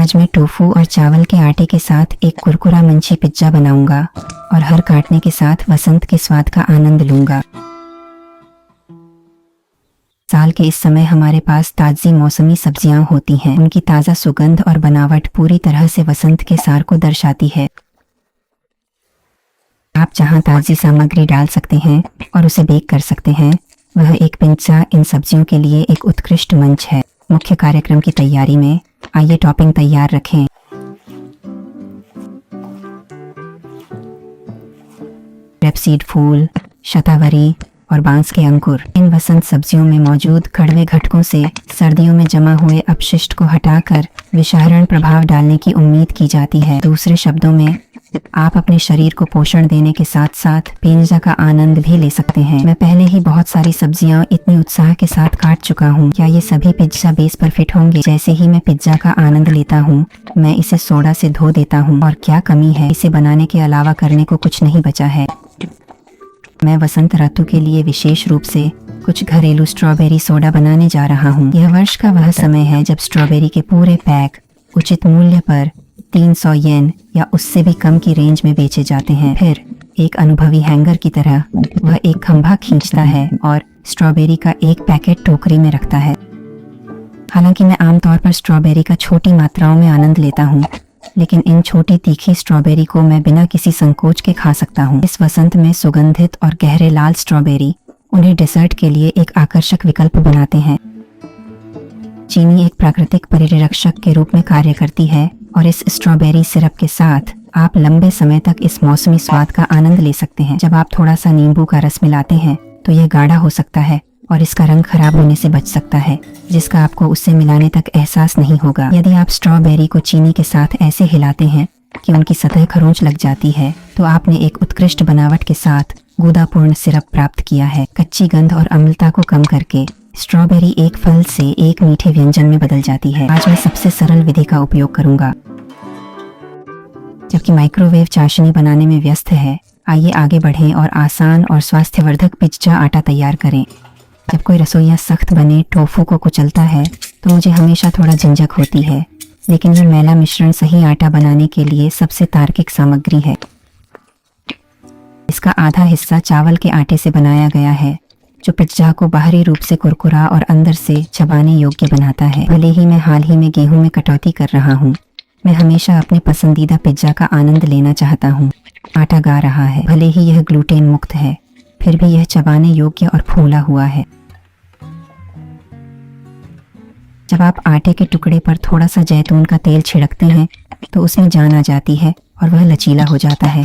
आज मैं टोफू और चावल के आटे के साथ एक कुरकुरा मंची पिज्जा बनाऊंगा और हर काटने के साथ वसंत के स्वाद का आनंद लूंगा। साल के इस समय हमारे पास ताजी मौसमी सब्जियां होती हैं। उनकी ताज़ा सुगंध और बनावट पूरी तरह से वसंत के सार को दर्शाती है। आप जहां ताज़ी सामग्री डाल सकते हैं और उसे बेक कर सकते हैं, वह एक पिज्जा इन सब्जियों के लिए एक उत्कृष्ट मंच है। मुख्य कार्यक्रम की तैयारी में आइए टॉपिंग तैयार रखें। रेपसीड फूल, शतावरी और बांस के अंकुर। इन वसंत सब्जियों में मौजूद कड़वे घटकों से सर्दियों में जमा हुए अपशिष्ट को हटाकर विषहरण प्रभाव डालने की उम्मीद की जाती है। दूसरे शब्दों में, आप अपने शरीर को पोषण देने के साथ साथ पिज्जा का आनंद भी ले सकते हैं। मैं पहले ही बहुत सारी सब्जियां इतनी उत्साह के साथ काट चुका हूं। क्या ये सभी पिज्जा बेस पर फिट होंगे? जैसे ही मैं पिज्जा का आनंद लेता हूं, मैं इसे सोडा से धो देता हूं। और क्या कमी है, इसे बनाने के अलावा करने को कुछ नहीं बचा है। मैं वसंत ऋतु के लिए विशेष रूप से कुछ घरेलू स्ट्रॉबेरी सोडा बनाने जा रहा हूँ। यह वर्ष का वह समय है जब स्ट्रॉबेरी के पूरे पैक उचित मूल्य पर 300 येन या उससे भी कम की रेंज में बेचे जाते हैं। फिर एक अनुभवी हैंगर की तरह वह एक खंभा खींचता है और स्ट्रॉबेरी का एक पैकेट टोकरी में रखता है। हालांकि मैं आमतौर पर स्ट्रॉबेरी का छोटी मात्राओं में आनंद लेता हूँ, लेकिन इन छोटी तीखी स्ट्रॉबेरी को मैं बिना किसी संकोच के खा सकता हूँ। इस वसंत में सुगंधित और गहरे लाल स्ट्रॉबेरी उन्हें डेजर्ट के लिए एक आकर्षक विकल्प बनाते हैं। चीनी एक प्राकृतिक परिरक्षक के रूप में कार्य करती है और इस स्ट्रॉबेरी सिरप के साथ आप लंबे समय तक इस मौसमी स्वाद का आनंद ले सकते हैं। जब आप थोड़ा सा नींबू का रस मिलाते हैं तो यह गाढ़ा हो सकता है और इसका रंग खराब होने से बच सकता है, जिसका आपको उससे मिलाने तक एहसास नहीं होगा। यदि आप स्ट्रॉबेरी को चीनी के साथ ऐसे हिलाते हैं कि उनकी सतह खरोंच लग जाती है, तो आपने एक उत्कृष्ट बनावट के साथ गूदापूर्ण सिरप प्राप्त किया है। कच्ची गंध और अम्लता को कम करके स्ट्रॉबेरी एक फल से एक मीठे व्यंजन में बदल जाती है। आज मैं सबसे सरल विधि का उपयोग करूंगा। जबकि माइक्रोवेव चाशनी बनाने में व्यस्त है, आइए आगे बढ़ें और आसान और स्वास्थ्यवर्धक पिज्जा आटा तैयार करें। जब कोई रसोइया सख्त बने टोफू को कुचलता है तो मुझे हमेशा थोड़ा झिंझक होती है, लेकिन यह मैला मिश्रण सही आटा बनाने के लिए सबसे तार्किक सामग्री है। इसका आधा हिस्सा चावल के आटे से बनाया गया है, जो पिज्जा को बाहरी रूप से कुरकुरा और अंदर से चबाने योग्य बनाता है। भले ही मैं हाल ही में गेहूं में कटौती कर रहा हूं, मैं हमेशा अपने पसंदीदा पिज्जा का आनंद लेना चाहता हूं। आटा गा रहा है, भले ही यह ग्लूटेन मुक्त है, फिर भी यह चबाने योग्य और फूला हुआ है। जब आप आटे के टुकड़े पर थोड़ा सा जैतून का तेल छिड़कते हैं तो उसमें जान आ जाती है और वह लचीला हो जाता है।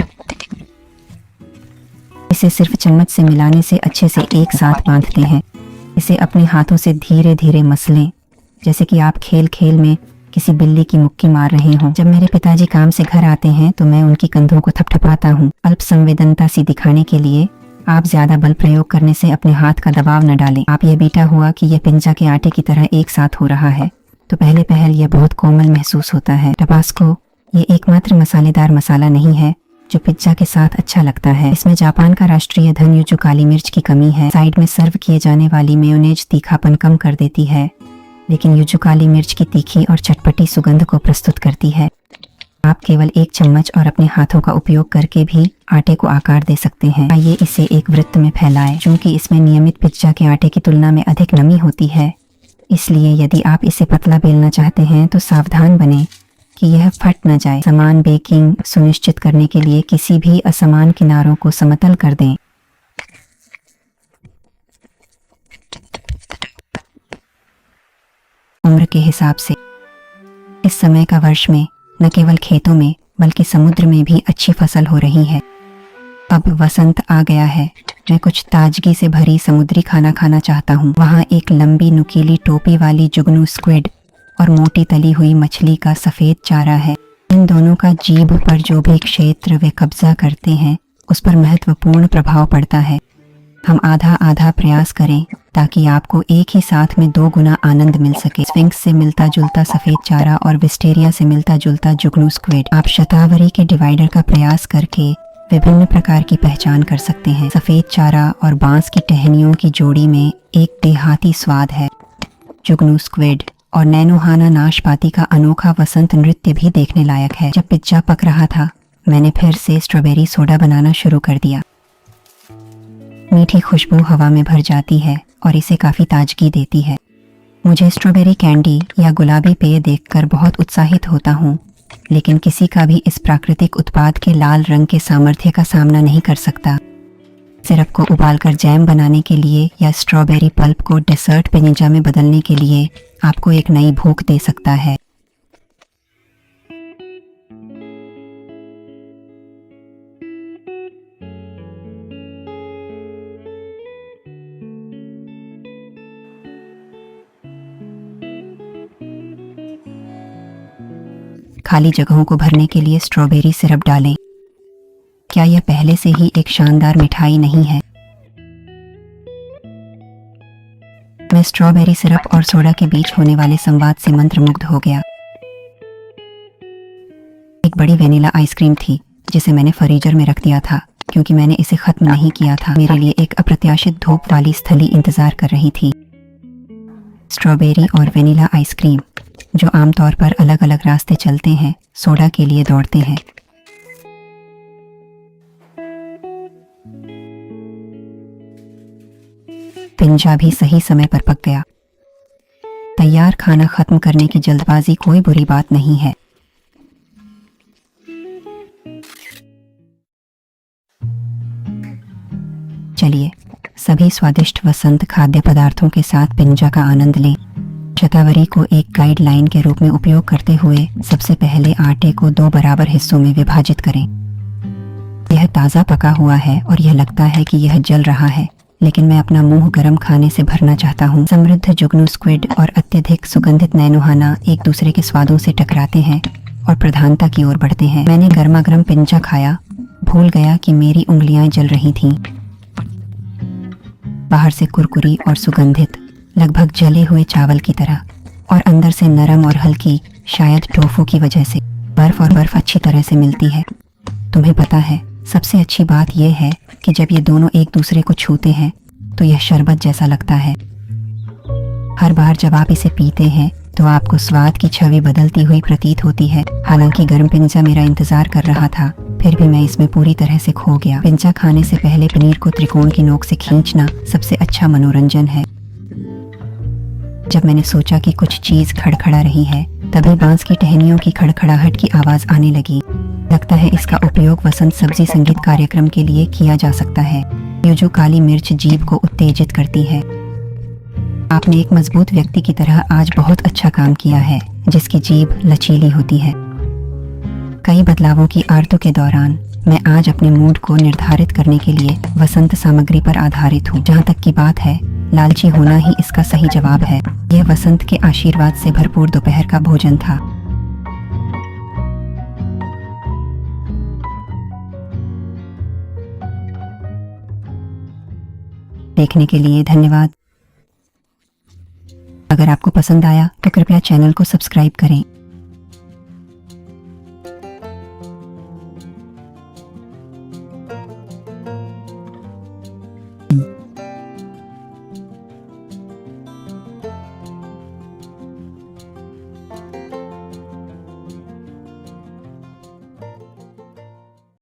इसे सिर्फ चम्मच से मिलाने से अच्छे से एक साथ बांधते हैं। इसे अपने हाथों से धीरे धीरे मसलें, जैसे कि आप खेल खेल में किसी बिल्ली की मुक्की मार रहे हों। जब मेरे पिताजी काम से घर आते हैं तो मैं उनकी कंधों को थपथपाता हूँ। अल्प संवेदनता सी दिखाने के लिए आप ज्यादा बल प्रयोग करने से अपने हाथ का दबाव न डालें। आप ये बीटा हुआ कि यह पिज्जा के आटे की तरह एक साथ हो रहा है, तो पहले पहल यह बहुत कोमल महसूस होता है। टबास्को ये एकमात्र मसालेदार मसाला नहीं है जो पिज्जा के साथ अच्छा लगता है। इसमें जापान का राष्ट्रीय धन्यूजु काली मिर्च की कमी है। साइड में सर्व किए जाने वाली मेयोनेज तीखापन कम कर देती है, लेकिन युजु काली मिर्च की तीखी और चटपटी सुगंध को प्रस्तुत करती है। आप केवल एक चम्मच और अपने हाथों का उपयोग करके भी आटे को आकार दे सकते हैं। आइए इसे एक वृत्त में फैलाएं। चूंकि इसमें नियमित पिज्जा के आटे की तुलना में अधिक नमी होती है, इसलिए यदि आप इसे पतला बेलना चाहते हैं तो सावधान बनें कि यह फट न जाए। समान बेकिंग सुनिश्चित करने के लिए किसी भी असमान किनारों को समतल कर दें। उम्र के हिसाब से इस समय का वर्ष में न केवल खेतों में बल्कि समुद्र में भी अच्छी फसल हो रही है। अब वसंत आ गया है। मैं कुछ ताजगी से भरी समुद्री खाना खाना चाहता हूँ। वहाँ एक लंबी नुकीली टोपी वाली जुगनू स्क्विड और मोटी तली हुई मछली का सफेद चारा है। इन दोनों का जीभ पर जो भी क्षेत्र वे कब्जा करते हैं उस पर महत्वपूर्ण प्रभाव पड़ता है। हम आधा आधा प्रयास करें ताकि आपको एक ही साथ में 2 गुना आनंद मिल सके। स्फिंक्स से मिलता जुलता सफेद चारा और विस्टेरिया से मिलता जुलता जुगनू स्क्विड। आप शतावरी के डिवाइडर का प्रयास करके विभिन्न प्रकार की पहचान कर सकते हैं। सफेद चारा और बांस की टहनियों की जोड़ी में एक देहाती स्वाद है। जुगनू स्क्विड और नैनोहाना नाशपाती का अनोखा वसंत नृत्य भी देखने लायक है। जब पिज्जा पक रहा था, मैंने फिर से स्ट्रॉबेरी सोडा बनाना शुरू कर दिया। मीठी खुशबू हवा में भर जाती है और इसे काफ़ी ताजगी देती है। मुझे स्ट्रॉबेरी कैंडी या गुलाबी पेय देखकर बहुत उत्साहित होता हूँ, लेकिन किसी का भी इस प्राकृतिक उत्पाद के लाल रंग के सामर्थ्य का सामना नहीं कर सकता। सिरप को उबालकर जैम बनाने के लिए या स्ट्रॉबेरी पल्प को डेसर्ट पिनीजा में बदलने के लिए आपको एक नई भूख दे सकता है। खाली जगहों को भरने के लिए स्ट्रॉबेरी सिरप डालें। क्या यह पहले से ही एक शानदार मिठाई नहीं है? मैं स्ट्रॉबेरी सिरप और सोडा के बीच होने वाले संवाद से मंत्रमुग्ध हो गया। एक बड़ी वेनिला आइसक्रीम थी जिसे मैंने फ्रीजर में रख दिया था क्योंकि मैंने इसे खत्म नहीं किया था। मेरे लिए एक अप्रत्याशित धूप वाली स्थली इंतजार कर रही थी। स्ट्रॉबेरी और वेनिला आइसक्रीम, जो आमतौर पर अलग अलग रास्ते चलते हैं, सोडा के लिए दौड़ते हैं। पिंजा भी सही समय पर पक गया। तैयार खाना खत्म करने की जल्दबाजी कोई बुरी बात नहीं है। चलिए सभी स्वादिष्ट वसंत खाद्य पदार्थों के साथ पिंजा का आनंद लें। शतावरी को एक गाइडलाइन के रूप में उपयोग करते हुए सबसे पहले आटे को 2 बराबर हिस्सों में विभाजित करें। यह ताज़ा पका हुआ है और यह लगता है कि यह जल रहा है, लेकिन मैं अपना मुंह गर्म खाने से भरना चाहता हूँ। समृद्ध जुगनू स्क्विड और अत्यधिक सुगंधित नैनोहाना एक दूसरे के स्वादों से टकराते हैं और प्रधानता की ओर बढ़ते हैं। मैंने गर्मा गर्म पिंजा खाया, भूल गया कि मेरी उंगलियां जल रही थीं। बाहर से कुरकुरी और सुगंधित, लगभग जले हुए चावल की तरह, और अंदर से नरम और हल्की, शायद टोफू की वजह से। बर्फ और बर्फ अच्छी तरह से मिलती है। तुम्हें पता है, सबसे अच्छी बात यह है कि जब ये दोनों एक दूसरे को छूते हैं तो यह शरबत जैसा लगता है। हर बार जब आप इसे पीते हैं तो आपको स्वाद की छवि बदलती हुई प्रतीत होती है। हालांकि गर्म पिंजा मेरा इंतजार कर रहा था, फिर भी मैं इसमें पूरी तरह से खो गया। पिंजा खाने से पहले पनीर को त्रिकोण की नोक से खींचना सबसे अच्छा मनोरंजन है। जब मैंने सोचा कि कुछ चीज खड़खड़ा रही है, तभी बांस की टहनियों की खड़खड़ाहट की आवाज आने लगी। लगता है इसका उपयोग वसंत सब्जी संगीत कार्यक्रम के लिए किया जा सकता है। जो काली मिर्च जीभ को उत्तेजित करती है। आपने एक मजबूत व्यक्ति की तरह आज बहुत अच्छा काम किया है, जिसकी जीभ लचीली होती है। कई बदलावों की आरतू के दौरान मैं आज अपने मूड को निर्धारित करने के लिए वसंत सामग्री पर आधारित हूँ। जहाँ तक की बात है, लालची होना ही इसका सही जवाब है। यह वसंत के आशीर्वाद से भरपूर दोपहर का भोजन था। देखने के लिए धन्यवाद। अगर आपको पसंद आया तो कृपया चैनल को सब्सक्राइब करें।